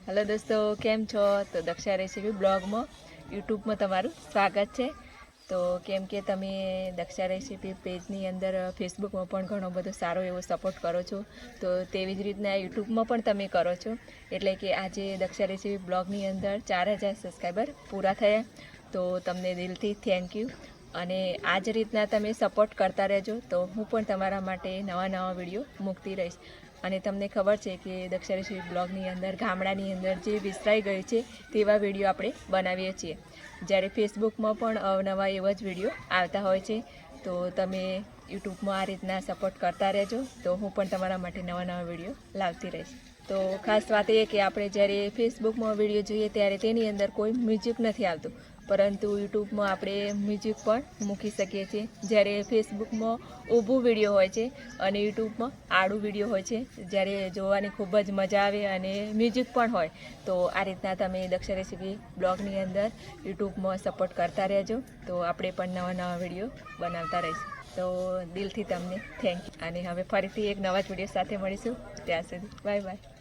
Hello दोस्तों, केम छो? तो दक्षा रेसिपी ब्लॉग में यूट्यूब में तमारू स्वागत है। तो केम के तमे दक्षा रेसिपी पेजनी अंदर फेसबुक में पण घणो बधो सारो एवो सपोर्ट करो छो, तो तेवी ज रीतना यूट्यूब में पण तमे करो छो। एटले के आजे दक्षा रेसिपी ब्लॉगनी अंदर 4000 सब्सक्राइबर पूरा थया, तो तमने दिलथी थैंक यू। અને આ જ રીતના તમે સપોર્ટ કરતા રહેજો, તો હું પણ તમારા માટે નવા નવા વિડીયો મૂકતી રહીશ। અને તમને ખબર છે કે દક્ષા રેસિપી બ્લોગની અંદર ગામડાની અંદર જે વિસરાઈ ગયું છે તેવા વિડીયો આપણે બનાવીએ છીએ, જ્યારે ફેસબુકમાં પણ અવનવા એવા જ વિડીયો આવતા હોય છે। તો તમે યુટ્યુબમાં આ રીતના સપોર્ટ કરતા રહેજો, તો હું પણ તમારા માટે નવા નવા વિડીયો લાવતી રહીશ। તો ખાસ વાત એ કે આપણે જ્યારે ફેસબુકમાં વિડીયો જોઈએ ત્યારે તેની અંદર કોઈ મ્યુઝિક નથી આવતું, પરંતુ યુટ્યુબમાં આપણે મ્યુઝિક પણ મૂકી શકીએ છીએ। જ્યારે ફેસબુકમાં ઊભું વિડીયો હોય છે અને યુટ્યુબમાં આડું વિડીયો હોય છે, જ્યારે જોવાની ખૂબ જ મજા આવે અને મ્યુઝિક પણ હોય। તો આ રીતના તમે દક્ષા રેસિપી બ્લોગની અંદર યુટ્યુબમાં સપોર્ટ કરતા રહેજો, તો આપણે પણ નવા નવા વિડીયો બનાવતા રહીશું। તો દિલથી તમને થેન્ક યુ, અને હવે ફરીથી એક નવા જ વિડીયો સાથે મળીશું। ત્યાં સુધી બાય બાય।